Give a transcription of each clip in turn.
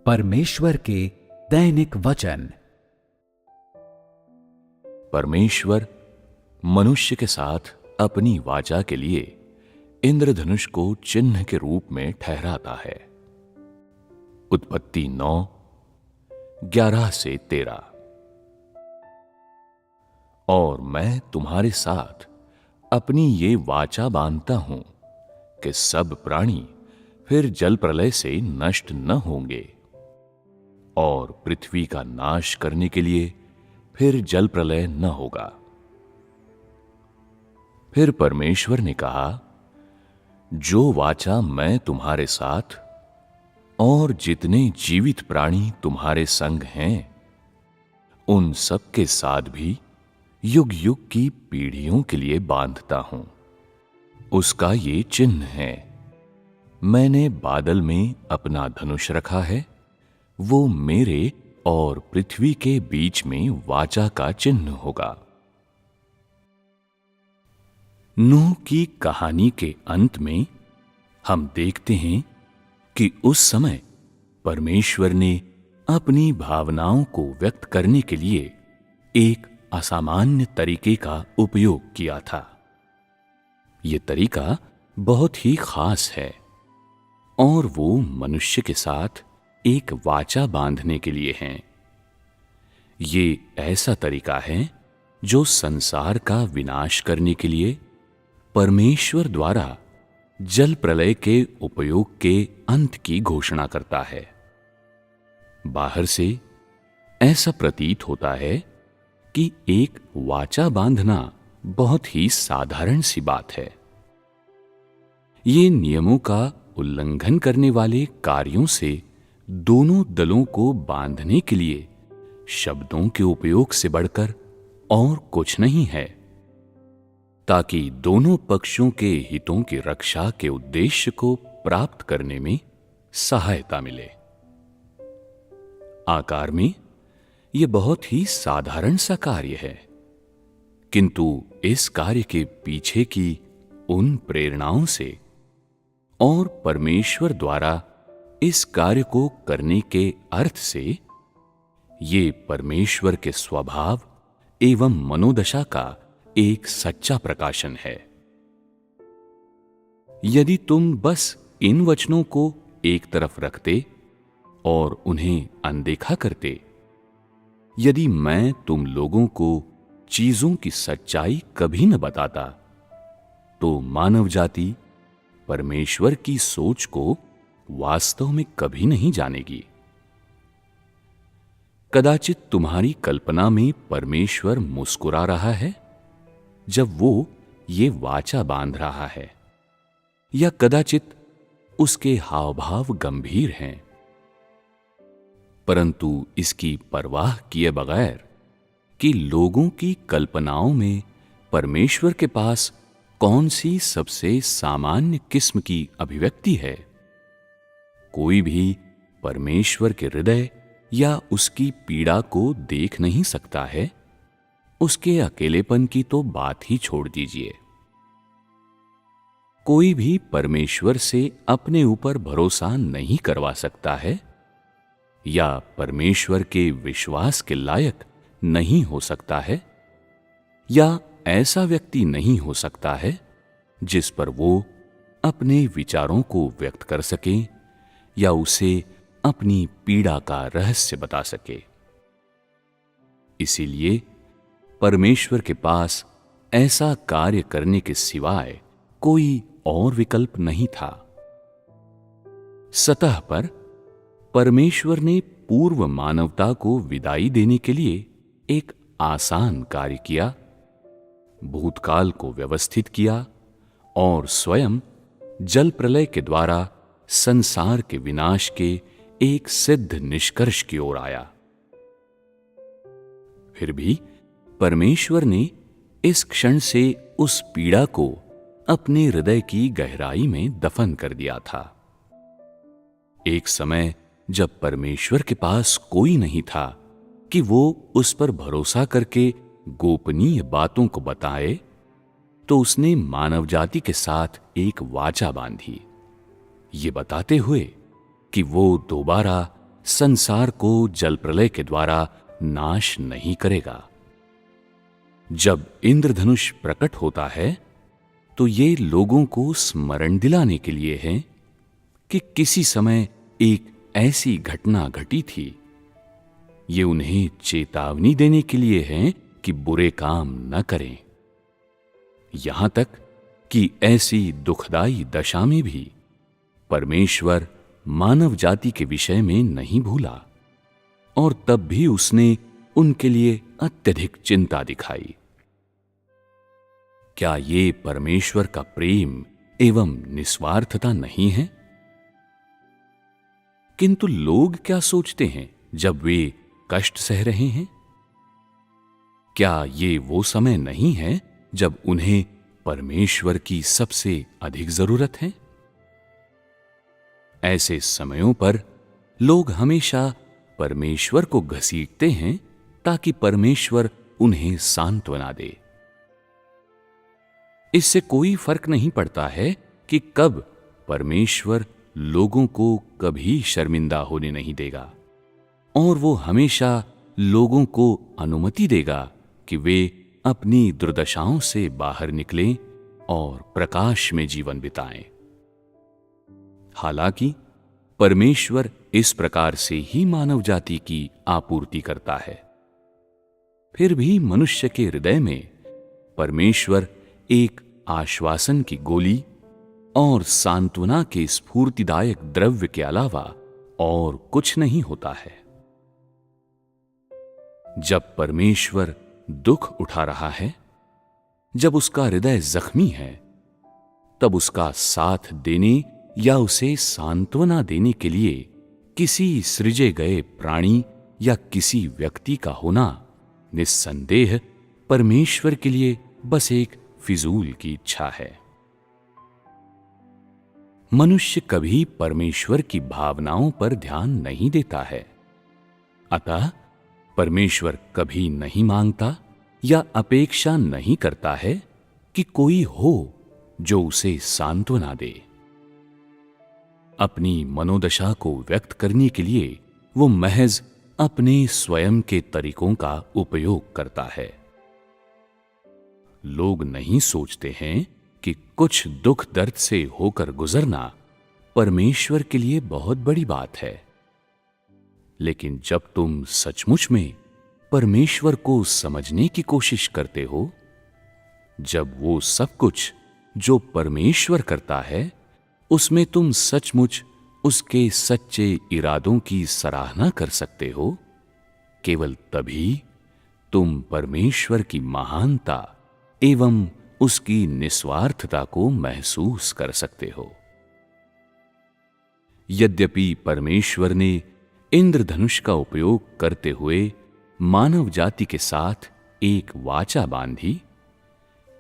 परमेश्वर के दैनिक वचन। परमेश्वर मनुष्य के साथ अपनी वाचा के लिए इंद्रधनुष को चिन्ह के रूप में ठहराता है। उत्पत्ति 9:11-13। और मैं तुम्हारे साथ अपनी ये वाचा बांधता हूं कि सब प्राणी फिर जल प्रलय से नष्ट न होंगे, और पृथ्वी का नाश करने के लिए फिर जल प्रलय न होगा। फिर परमेश्वर ने कहा, जो वाचा मैं तुम्हारे साथ और जितने जीवित प्राणी तुम्हारे संग हैं उन सब के साथ भी युग युग की पीढ़ियों के लिए बांधता हूं, उसका ये चिन्ह है। मैंने बादल में अपना धनुष रखा है, वो मेरे और पृथ्वी के बीच में वाचा का चिन्ह होगा। नूह की कहानी के अंत में हम देखते हैं कि उस समय परमेश्वर ने अपनी भावनाओं को व्यक्त करने के लिए एक असामान्य तरीके का उपयोग किया था। यह तरीका बहुत ही खास है और वो मनुष्य के साथ एक वाचा बांधने के लिए है। ये ऐसा तरीका है जो संसार का विनाश करने के लिए परमेश्वर द्वारा जल प्रलय के उपयोग के अंत की घोषणा करता है। बाहर से ऐसा प्रतीत होता है कि एक वाचा बांधना बहुत ही साधारण सी बात है। ये नियमों का उल्लंघन करने वाले कार्यों से दोनों दलों को बांधने के लिए शब्दों के उपयोग से बढ़कर और कुछ नहीं है, ताकि दोनों पक्षों के हितों की रक्षा के उद्देश्य को प्राप्त करने में सहायता मिले। आकार में यह बहुत ही साधारण सा कार्य है, किंतु इस कार्य के पीछे की उन प्रेरणाओं से और परमेश्वर द्वारा इस कार्य को करने के अर्थ से ये परमेश्वर के स्वभाव एवं मनोदशा का एक सच्चा प्रकाशन है। यदि तुम बस इन वचनों को एक तरफ रखते और उन्हें अनदेखा करते, यदि मैं तुम लोगों को चीजों की सच्चाई कभी न बताता, तो मानव जाति परमेश्वर की सोच को वास्तव में कभी नहीं जानेगी। कदाचित तुम्हारी कल्पना में परमेश्वर मुस्कुरा रहा है जब वो ये वाचा बांध रहा है, या कदाचित उसके हाव भाव गंभीर हैं, परंतु इसकी परवाह किए बगैर कि लोगों की कल्पनाओं में परमेश्वर के पास कौन सी सबसे सामान्य किस्म की अभिव्यक्ति है, कोई भी परमेश्वर के हृदय या उसकी पीड़ा को देख नहीं सकता है। उसके अकेलेपन की तो बात ही छोड़ दीजिए। कोई भी परमेश्वर से अपने ऊपर भरोसा नहीं करवा सकता है या परमेश्वर के विश्वास के लायक नहीं हो सकता है, या ऐसा व्यक्ति नहीं हो सकता है जिस पर वो अपने विचारों को व्यक्त कर सके या उसे अपनी पीड़ा का रहस्य बता सके। इसीलिए परमेश्वर के पास ऐसा कार्य करने के सिवाय कोई और विकल्प नहीं था। सतह पर परमेश्वर ने पूर्व मानवता को विदाई देने के लिए एक आसान कार्य किया, भूतकाल को व्यवस्थित किया और स्वयं जल प्रलय के द्वारा संसार के विनाश के एक सिद्ध निष्कर्ष की ओर आया। फिर भी परमेश्वर ने इस क्षण से उस पीड़ा को अपने हृदय की गहराई में दफन कर दिया था। एक समय जब परमेश्वर के पास कोई नहीं था कि वो उस पर भरोसा करके गोपनीय बातों को बताए, तो उसने मानव जाति के साथ एक वाचा बांधी, ये बताते हुए कि वो दोबारा संसार को जल प्रलय के द्वारा नाश नहीं करेगा। जब इंद्रधनुष प्रकट होता है तो ये लोगों को स्मरण दिलाने के लिए है कि किसी समय एक ऐसी घटना घटी थी। ये उन्हें चेतावनी देने के लिए है कि बुरे काम न करें। यहां तक कि ऐसी दुखदाई दशा में भी परमेश्वर मानव जाति के विषय में नहीं भूला और तब भी उसने उनके लिए अत्यधिक चिंता दिखाई। क्या ये परमेश्वर का प्रेम एवं निस्वार्थता नहीं है? किंतु लोग क्या सोचते हैं जब वे कष्ट सह रहे हैं? क्या ये वो समय नहीं है जब उन्हें परमेश्वर की सबसे अधिक जरूरत है? ऐसे समयों पर लोग हमेशा परमेश्वर को घसीटते हैं ताकि परमेश्वर उन्हें सांत्वना दे। इससे कोई फर्क नहीं पड़ता है कि कब परमेश्वर लोगों को कभी शर्मिंदा होने नहीं देगा और वो हमेशा लोगों को अनुमति देगा कि वे अपनी दुर्दशाओं से बाहर निकलें और प्रकाश में जीवन बिताएं। हालांकि परमेश्वर इस प्रकार से ही मानव जाति की आपूर्ति करता है, फिर भी मनुष्य के हृदय में परमेश्वर एक आश्वासन की गोली और सांत्वना के स्फूर्तिदायक द्रव्य के अलावा और कुछ नहीं होता है। जब परमेश्वर दुख उठा रहा है, जब उसका हृदय जख्मी है, तब उसका साथ देने या उसे सांत्वना देने के लिए किसी सृजे गए प्राणी या किसी व्यक्ति का होना निस्संदेह परमेश्वर के लिए बस एक फिजूल की इच्छा है। मनुष्य कभी परमेश्वर की भावनाओं पर ध्यान नहीं देता है, अतः परमेश्वर कभी नहीं मांगता या अपेक्षा नहीं करता है कि कोई हो जो उसे सांत्वना दे। अपनी मनोदशा को व्यक्त करने के लिए वो महज अपने स्वयं के तरीकों का उपयोग करता है। लोग नहीं सोचते हैं कि कुछ दुख दर्द से होकर गुजरना परमेश्वर के लिए बहुत बड़ी बात है। लेकिन जब तुम सचमुच में परमेश्वर को समझने की कोशिश करते हो, जब वो सब कुछ जो परमेश्वर करता है उसमें तुम सचमुच उसके सच्चे इरादों की सराहना कर सकते हो, केवल तभी तुम परमेश्वर की महानता एवं उसकी निस्वार्थता को महसूस कर सकते हो। यद्यपि परमेश्वर ने इंद्रधनुष का उपयोग करते हुए मानव जाति के साथ एक वाचा बांधी,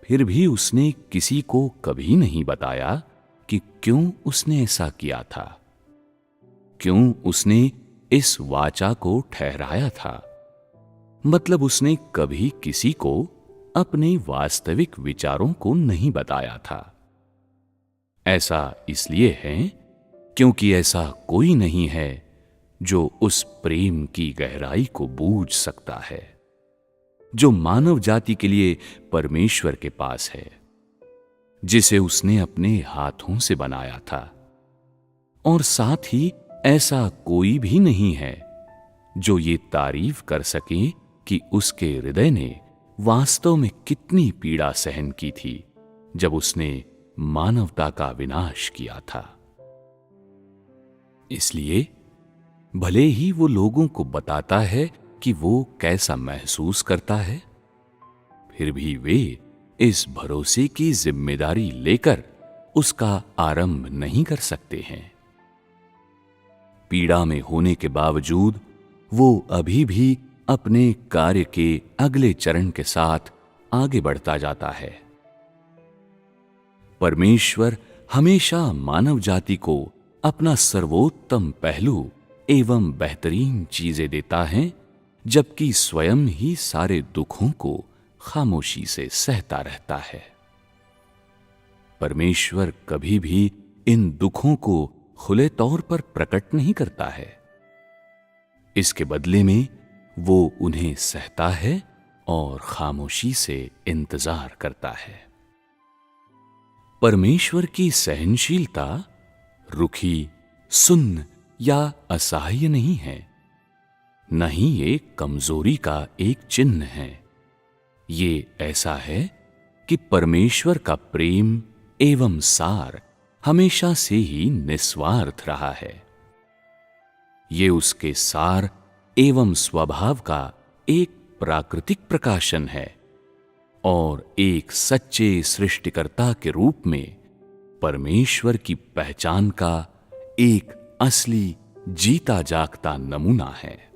फिर भी उसने किसी को कभी नहीं बताया कि क्यों उसने ऐसा किया था, क्यों उसने इस वाचा को ठहराया था। मतलब उसने कभी किसी को अपने वास्तविक विचारों को नहीं बताया था। ऐसा इसलिए है क्योंकि ऐसा कोई नहीं है जो उस प्रेम की गहराई को बूझ सकता है जो मानव जाति के लिए परमेश्वर के पास है, जिसे उसने अपने हाथों से बनाया था। और साथ ही ऐसा कोई भी नहीं है जो ये तारीफ कर सके कि उसके हृदय ने वास्तव में कितनी पीड़ा सहन की थी जब उसने मानवता का विनाश किया था। इसलिए भले ही वो लोगों को बताता है कि वो कैसा महसूस करता है, फिर भी वे इस भरोसे की जिम्मेदारी लेकर उसका आरंभ नहीं कर सकते हैं। पीड़ा में होने के बावजूद वो अभी भी अपने कार्य के अगले चरण के साथ आगे बढ़ता जाता है। परमेश्वर हमेशा मानव जाति को अपना सर्वोत्तम पहलू एवं बेहतरीन चीजें देता है, जबकि स्वयं ही सारे दुखों को खामोशी से सहता रहता है। परमेश्वर कभी भी इन दुखों को खुले तौर पर प्रकट नहीं करता है, इसके बदले में वो उन्हें सहता है और खामोशी से इंतजार करता है। परमेश्वर की सहनशीलता रुखी, सुन्न या असहाय नहीं है, न ही ये कमजोरी का एक चिन्ह है। ये ऐसा है कि परमेश्वर का प्रेम एवं सार हमेशा से ही निस्वार्थ रहा है। ये उसके सार एवं स्वभाव का एक प्राकृतिक प्रकाशन है और एक सच्चे सृष्टिकर्ता के रूप में परमेश्वर की पहचान का एक असली जीता जागता नमूना है।